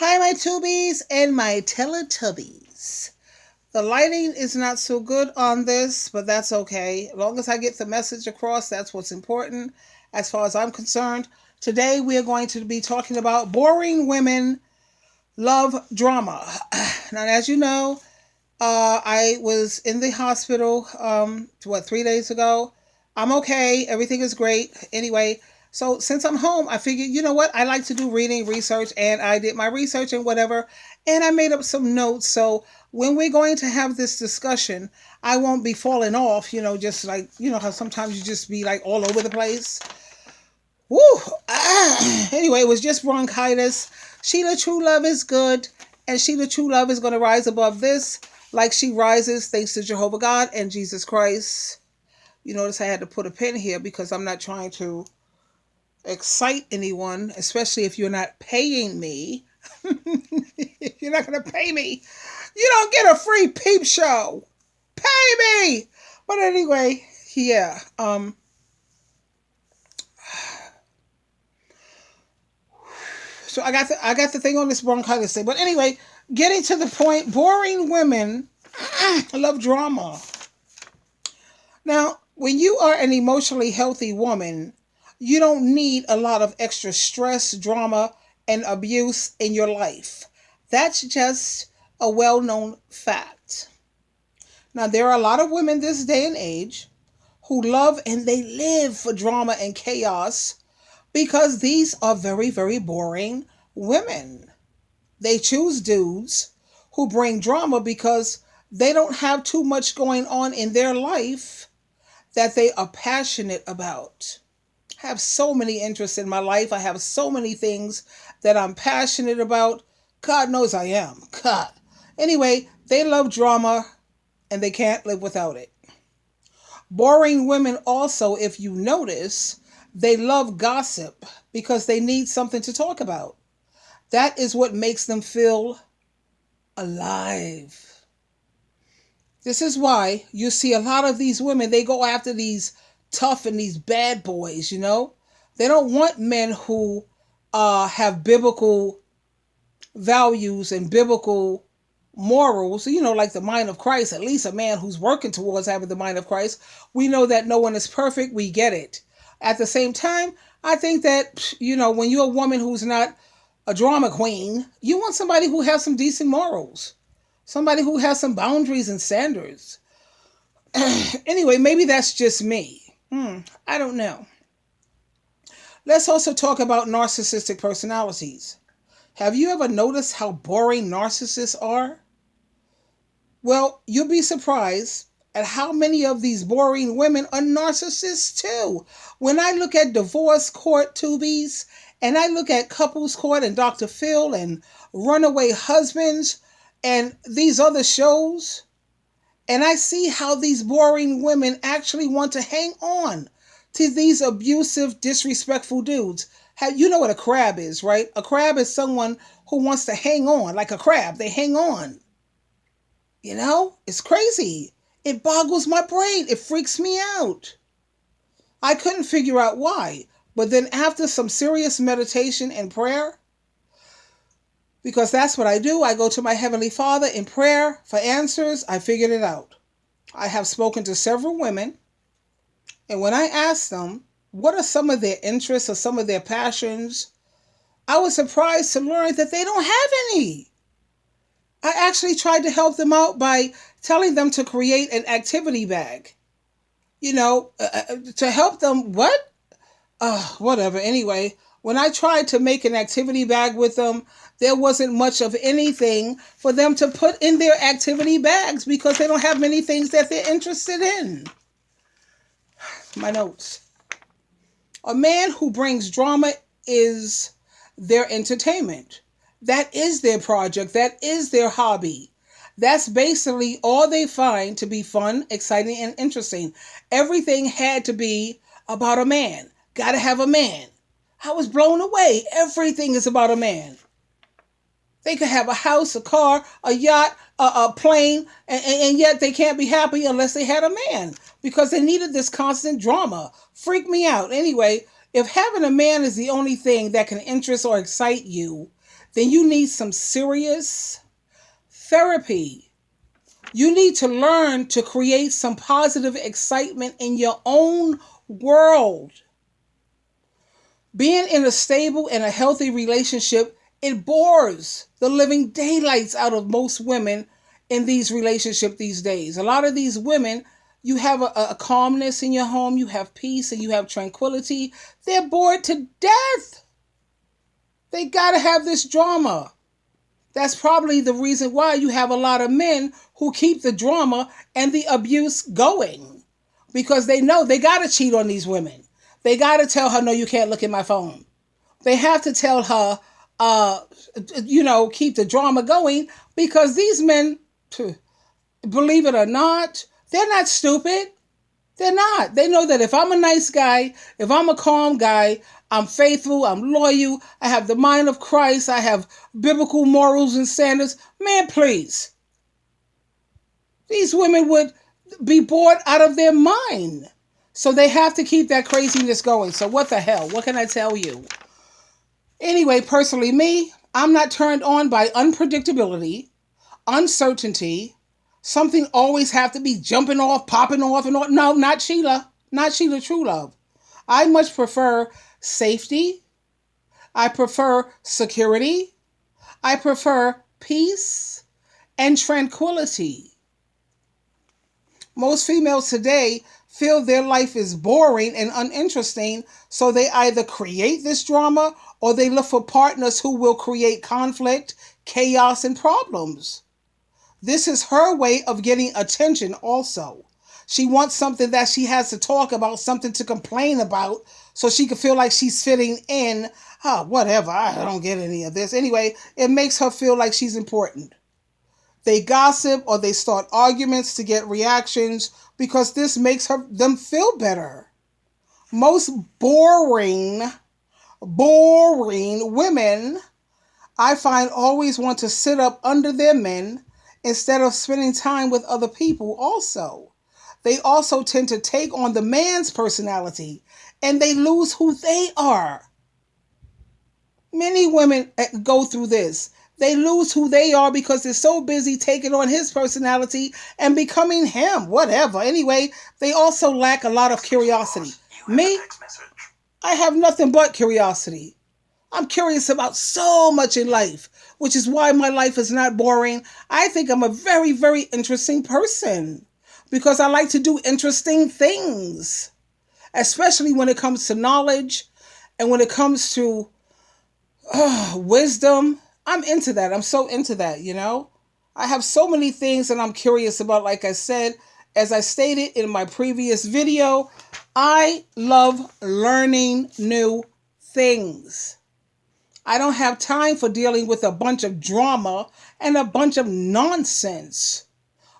Hi, my tubies and my Teletubbies. The lighting is not so good on this, but that's okay. As long as I get the message across, that's what's important as far as I'm concerned. Today, we are going to be talking about boring women love drama. Now, as you know, I was in the hospital, 3 days ago. I'm okay. Everything is great. Anyway, so since I'm home, I figured, you know what? I like to do reading, research, and I did my research and whatever, and I made up some notes. So when we're going to have this discussion, I won't be falling off, just like, how sometimes you just be like all over the place. Woo! Anyway, it was just bronchitis. Sheila True Love is good, and Sheila True Love is going to rise above this like she rises thanks to Jehovah God and Jesus Christ. You notice I had to put a pin here because I'm not trying to excite anyone, especially if you're not paying me. If you're not going to pay me, you don't get a free peep show. Pay me! But anyway, yeah. So I got the thing on this bronchitis thing. But anyway, getting to the point, boring women love drama. Now, when you are an emotionally healthy woman, you don't need a lot of extra stress, drama, and abuse in your life. That's just a well-known fact. Now, there are a lot of women this day and age who love and they live for drama and chaos because these are very, very boring women. They choose dudes who bring drama because they don't have too much going on in their life that they are passionate about. I have so many interests in my life. I have so many things that I'm passionate about. God knows I am. God. Anyway, they love drama and they can't live without it. Boring women also, if you notice, they love gossip because they need something to talk about. That is what makes them feel alive. This is why you see a lot of these women, they go after these tough and these bad boys, They don't want men who have biblical values and biblical morals, like the mind of Christ, at least a man who's working towards having the mind of Christ. We know that no one is perfect. We get it. At the same time, I think that, when you're a woman who's not a drama queen, you want somebody who has some decent morals, somebody who has some boundaries and standards. Anyway, maybe that's just me. I don't know. Let's also talk about narcissistic personalities. Have you ever noticed how boring narcissists are? Well, you'll be surprised at how many of these boring women are narcissists too. When I look at divorce court tubies, and I look at couples court and Dr. Phil and runaway husbands and these other shows, and I see how these boring women actually want to hang on to these abusive, disrespectful dudes. You know what a crab is, right? A crab is someone who wants to hang on, like a crab. They hang on. It's crazy. It boggles my brain. It freaks me out. I couldn't figure out why. But then after some serious meditation and prayer, because that's what I do, I go to my Heavenly Father in prayer for answers, I figured it out. I have spoken to several women, and when I asked them, what are some of their interests or some of their passions, I was surprised to learn that they don't have any. I actually tried to help them out by telling them to create an activity bag. To help them, what? Whatever. Anyway, when I tried to make an activity bag with them, there wasn't much of anything for them to put in their activity bags because they don't have many things that they're interested in. My notes. A man who brings drama is their entertainment. That is their project. That is their hobby. That's basically all they find to be fun, exciting, and interesting. Everything had to be about a man. Gotta have a man. I was blown away. Everything is about a man. They could have a house, a car, a yacht, a plane, and yet they can't be happy unless they had a man because they needed this constant drama. Freak me out. Anyway, if having a man is the only thing that can interest or excite you, then you need some serious therapy. You need to learn to create some positive excitement in your own world. Being in a stable and a healthy relationship, it bores the living daylights out of most women in these relationships these days. A lot of these women, you have a calmness in your home, you have peace, and you have tranquility. They're bored to death. They got to have this drama. That's probably the reason why you have a lot of men who keep the drama and the abuse going. Because they know they got to cheat on these women. They got to tell her, no, you can't look at my phone. They have to tell her, keep the drama going, because these men, believe it or not, they're not stupid. They're not. They know that if I'm a nice guy, if I'm a calm guy, I'm faithful, I'm loyal, I have the mind of Christ, I have biblical morals and standards. Man, please. These women would be bored out of their mind. So they have to keep that craziness going. So what the hell? What can I tell you? Anyway, personally, me, I'm not turned on by unpredictability, uncertainty. Something always have to be jumping off, popping off, and all. No, not Sheila. Not Sheila True Love. I much prefer safety. I prefer security. I prefer peace and tranquility. Most females today feel their life is boring and uninteresting, so they either create this drama or they look for partners who will create conflict, chaos, and problems. This is her way of getting attention also. She wants something that she has to talk about, something to complain about, so she can feel like she's fitting in. Whatever, I don't get any of this. Anyway, it makes her feel like she's important. They gossip or they start arguments to get reactions because this makes them feel better. Most boring women, I find, always want to sit up under their men instead of spending time with other people also. They also tend to take on the man's personality and they lose who they are. Many women go through this. They lose who they are because they're so busy taking on his personality and becoming him, whatever. Anyway, they also lack a lot of curiosity. Me, I have nothing but curiosity. I'm curious about so much in life, which is why my life is not boring. I think I'm a very, very interesting person because I like to do interesting things, especially when it comes to knowledge and when it comes to wisdom. I'm into that. I'm so into that, I have so many things that I'm curious about. Like I said, as I stated in my previous video, I love learning new things. I don't have time for dealing with a bunch of drama and a bunch of nonsense.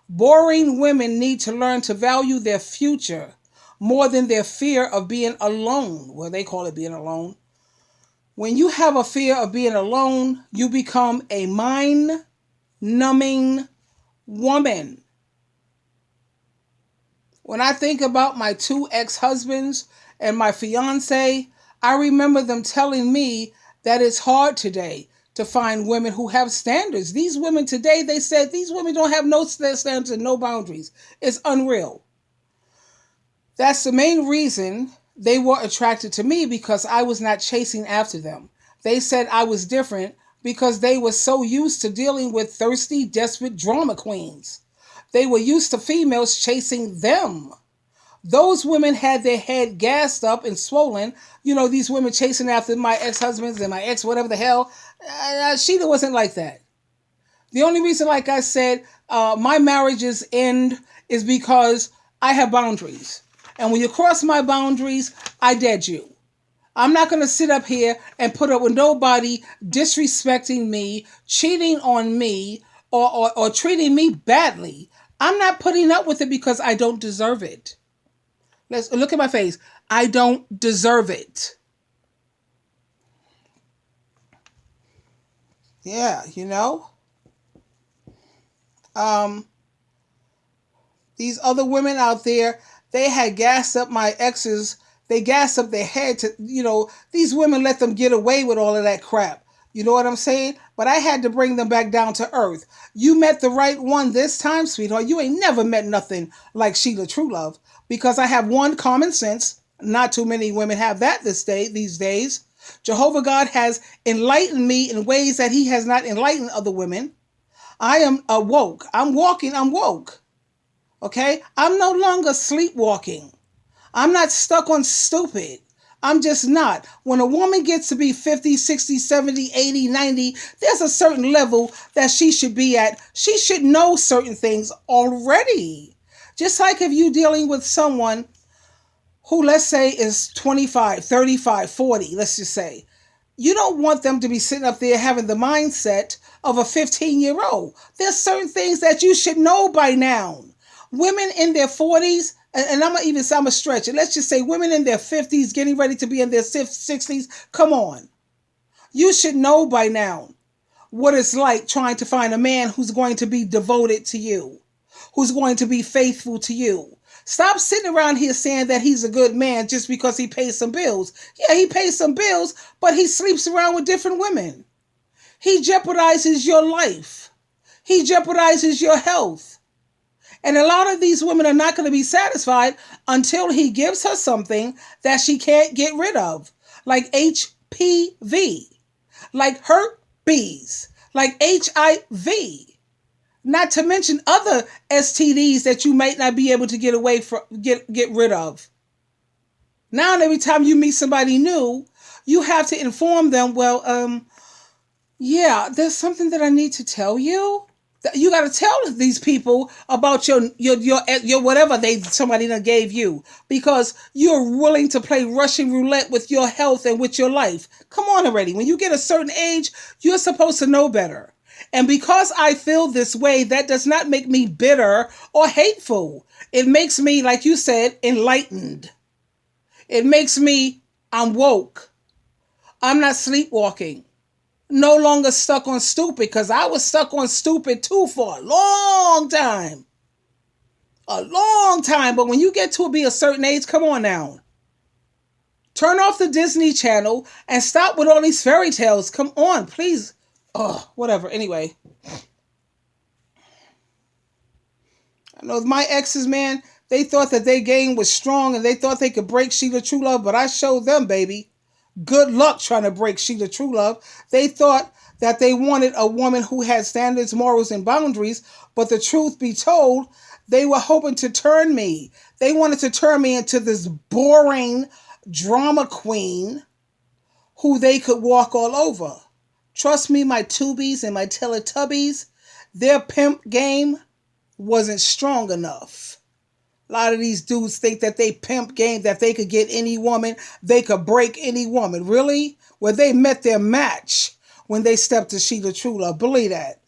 Boring women need to learn to value their future more than their fear of being alone. Well, they call it being alone. When you have a fear of being alone, you become a mind-numbing woman. When I think about my 2 ex-husbands and my fiance, I remember them telling me that it's hard today to find women who have standards. These women today, they said, these women don't have no standards and no boundaries. It's unreal. That's the main reason they were attracted to me, because I was not chasing after them. They said I was different because they were so used to dealing with thirsty, desperate drama queens. They were used to females chasing them. Those women had their head gassed up and swollen. These women chasing after my ex-husbands and my ex whatever the hell. Sheila wasn't like that. The only reason, like I said, my marriages end is because I have boundaries. And when you cross my boundaries, I dead you. I'm not going to sit up here and put up with nobody disrespecting me, cheating on me, or treating me badly. I'm not putting up with it because I don't deserve it. Let's look at my face. I don't deserve it. Yeah, These other women out there, they had gassed up my exes. They gassed up their head to, these women let them get away with all of that crap. You know what I'm saying? But I had to bring them back down to earth. You met the right one this time, sweetheart. You ain't never met nothing like Sheila True Love. Because I have one, common sense. Not too many women have that these days. Jehovah God has enlightened me in ways that he has not enlightened other women. I am awoke. I'm walking, I'm woke. Okay? I'm no longer sleepwalking. I'm not stuck on stupid. I'm just not. When a woman gets to be 50, 60, 70, 80, 90, there's a certain level that she should be at. She should know certain things already. Just like if you're dealing with someone who, let's say, is 25, 35, 40, let's just say. You don't want them to be sitting up there having the mindset of a 15-year-old. There's certain things that you should know by now. Women in their 40s, and I'm going to stretch it. Let's just say women in their 50s getting ready to be in their 60s. Come on. You should know by now what it's like trying to find a man who's going to be devoted to you, who's going to be faithful to you. Stop sitting around here saying that he's a good man just because he pays some bills. Yeah, he pays some bills, but he sleeps around with different women. He jeopardizes your life. He jeopardizes your health. And a lot of these women are not going to be satisfied until he gives her something that she can't get rid of, like HPV, like herpes, like HIV, not to mention other STDs that you might not be able to get away from, get rid of. Now, every time you meet somebody new, you have to inform them, well, yeah, there's something that I need to tell you. You got to tell these people about your whatever somebody done gave you, because you're willing to play Russian roulette with your health and with your life. Come on already. When you get a certain age, you're supposed to know better. And because I feel this way, that does not make me bitter or hateful. It makes me, like you said, enlightened. It makes me, I'm woke. I'm not sleepwalking. No longer stuck on stupid, because I was stuck on stupid too for a long time. A long time. But when you get to be a certain age, come on now. Turn off the Disney Channel and stop with all these fairy tales. Come on, please. Oh, whatever. Anyway. I know my exes, man, they thought that their game was strong and they thought they could break Sheila True Love, but I showed them, baby. Good luck trying to break Sheila True Love. They thought that they wanted a woman who had standards, morals, and boundaries, but the truth be told, they were hoping to turn me. They wanted to turn me into this boring drama queen who they could walk all over. Trust me, my Tubies and my Teletubbies, their pimp game wasn't strong enough. A lot of these dudes think that they pimp game, that they could get any woman, they could break any woman. Really? Well, they met their match when they stepped to Sheila True Love. Believe that.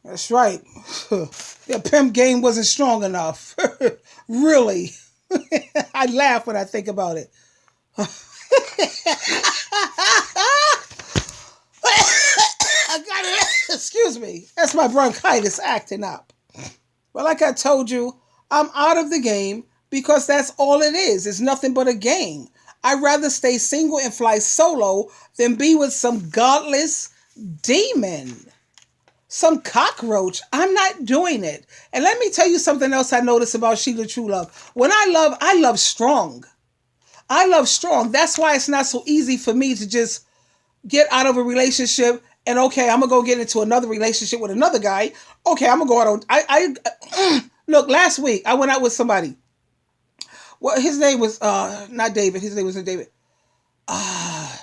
That's right. Their pimp game wasn't strong enough. Really? I laugh when I think about it. Excuse me. That's my bronchitis acting up. But like I told you, I'm out of the game because that's all it is. It's nothing but a game. I'd rather stay single and fly solo than be with some godless demon, some cockroach. I'm not doing it. And let me tell you something else I noticed about Sheila True Love. When I love strong. I love strong. That's why it's not so easy for me to just get out of a relationship and, okay, I'm going to go get into another relationship with another guy. Okay, I'm going to go out on... Look, last week, I went out with somebody. Well, his name was, not David. His name wasn't David. God,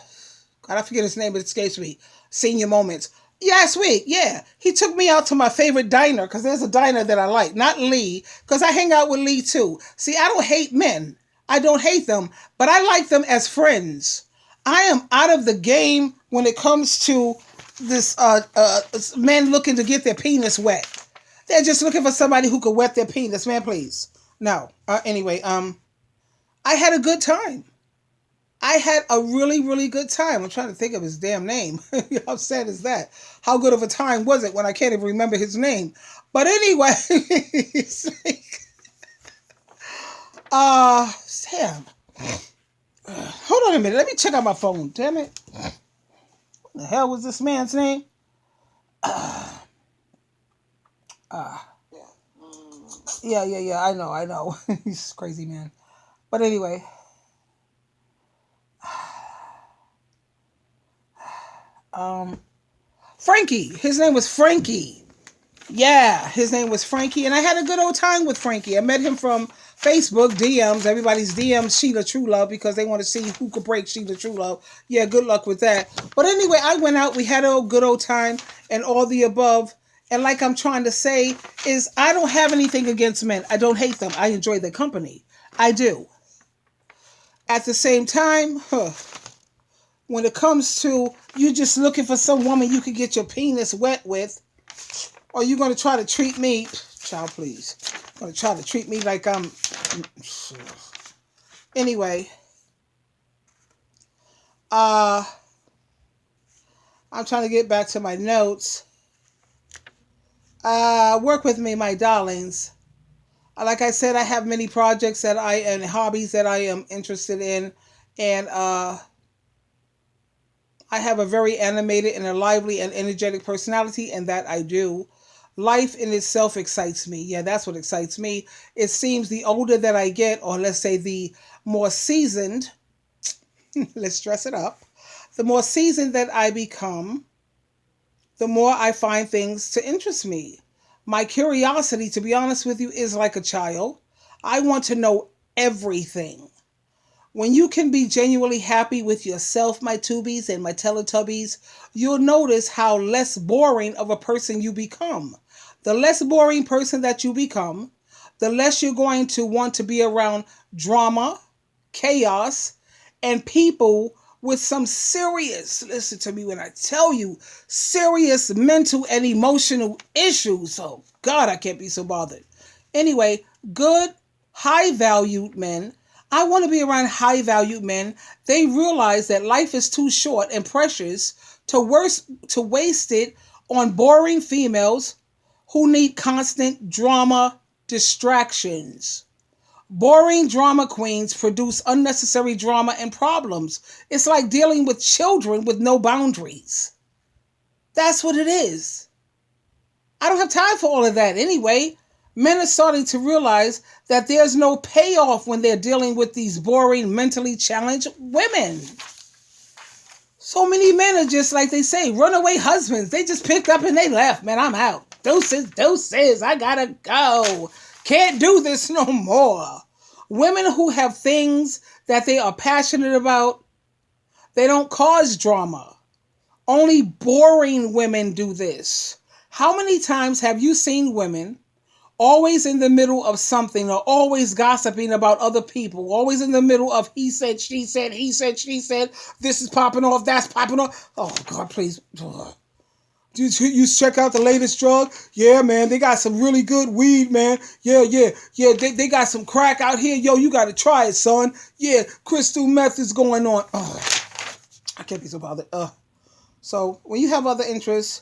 I forget his name. It escapes me. Senior Moments. Last week, yeah. He took me out to my favorite diner, because there's a diner that I like. Not Lee, because I hang out with Lee, too. See, I don't hate men. I don't hate them, but I like them as friends. I am out of the game when it comes to this men looking to get their penis wet. They're just looking for somebody who could wet their penis. Man, please. No. Anyway, I had a good time. I had a really, really good time. I'm trying to think of his damn name. How sad is that? How good of a time was it when I can't even remember his name? But anyway, Sam. Hold on a minute. Let me check out my phone. Damn it. The hell was this man's name? Uh, uh, yeah. I know. He's a crazy man. But anyway, um, Frankie. His name was Frankie. Yeah, his name was Frankie, and I had a good old time with Frankie. I met him from Facebook DMs. Everybody's DMs Sheila True Love because they want to see who could break Sheila True Love. Yeah, good luck with that. But anyway, I went out. We had a good old time, and all the above. And like I'm trying to say is, I don't have anything against men. I don't hate them. I enjoy their company. I do. At the same time, when it comes to you just looking for some woman you could get your penis wet with, or you going to try to treat me, child, please. Going to try to treat me like I'm. Anyway, I'm trying to get back to my notes. Work with me, my darlings. Like I said, I have many projects and hobbies that I am interested in, and I have a very animated and a lively and energetic personality, and that I do. Life in itself excites me. Yeah, that's what excites me. It seems the older that I get, or let's say the more seasoned, let's dress it up, the more seasoned that I become, the more I find things to interest me. My curiosity, to be honest with you, is like a child. I want to know everything. When you can be genuinely happy with yourself, my tubies and my Teletubbies, you'll notice how less boring of a person you become. The less boring person that you become, the less you're going to want to be around drama, chaos, and people with some serious, listen to me when I tell you, serious mental and emotional issues. Oh, God, I can't be so bothered. Anyway, good, high-valued men. I want to be around high-valued men. They realize that life is too short and precious to waste it on boring females who need constant drama distractions. Boring drama queens produce unnecessary drama and problems. It's like dealing with children with no boundaries. That's what it is. I don't have time for all of that anyway. Men are starting to realize that there's no payoff when they're dealing with these boring, mentally challenged women. So many men are just, like they say, runaway husbands. They just picked up and they left. Man, I'm out. Deuces, I gotta go. Can't do this no more. Women who have things that they are passionate about, they don't cause drama. Only boring women do this. How many times have you seen women always in the middle of something, or always gossiping about other people, always in the middle of he said, she said, she said, this is popping off, that's popping off. Oh, God, please. You check out the latest drug? Yeah, man, they got some really good weed, man. Yeah, they got some crack out here. Yo, you got to try it, son. Yeah, crystal meth is going on. Oh, I can't be so bothered. So when you have other interests,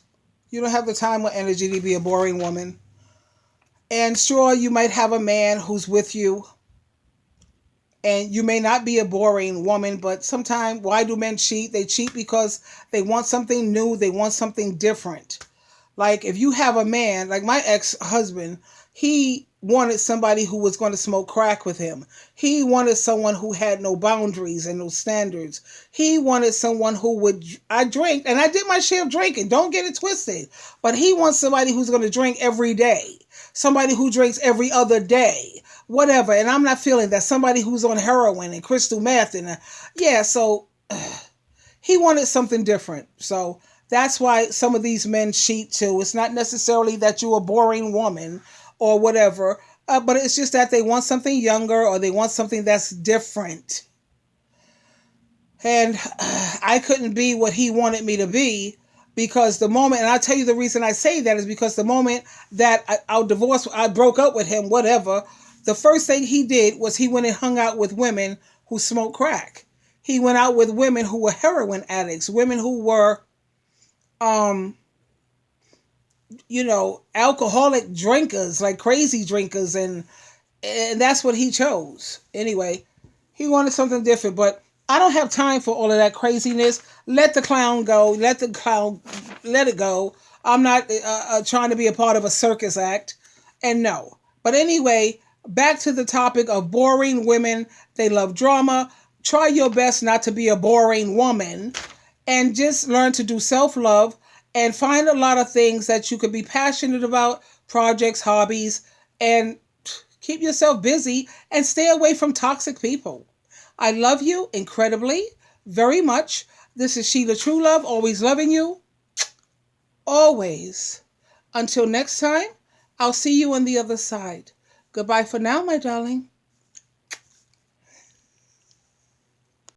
you don't have the time or energy to be a boring woman. And sure, you might have a man who's with you, and you may not be a boring woman, but sometimes, why do men cheat? They cheat because they want something new. They want something different. Like if you have a man, like my ex-husband, he wanted somebody who was going to smoke crack with him. He wanted someone who had no boundaries and no standards. He wanted someone who would, I drank, and I did my share of drinking. Don't get it twisted. But he wants somebody who's going to drink every day. Somebody who drinks every other day. Whatever. And I'm not feeling that. Somebody who's on heroin and crystal meth. And so he wanted something different. So that's why some of these men cheat too. It's not necessarily that you're a boring woman or whatever, but it's just that they want something younger, or they want something that's different. And I couldn't be what he wanted me to be, because the moment, and I'll tell you the reason I say that is because the moment that I broke up with him, whatever, the first thing he did was he went and hung out with women who smoked crack. He went out with women who were heroin addicts, women who were, alcoholic drinkers, like crazy drinkers, and that's what he chose. Anyway, he wanted something different, but I don't have time for all of that craziness. Let the clown go. Let it go. I'm not trying to be a part of a circus act. And no. But anyway, back to the topic of boring women. They love drama. Try your best not to be a boring woman, and just learn to do self-love and find a lot of things that you could be passionate about, projects, hobbies, and keep yourself busy and stay away from toxic people. I love you incredibly, very much. This is Sheila True Love, always loving you, always. Until next time, I'll see you on the other side. Goodbye for now, my darling.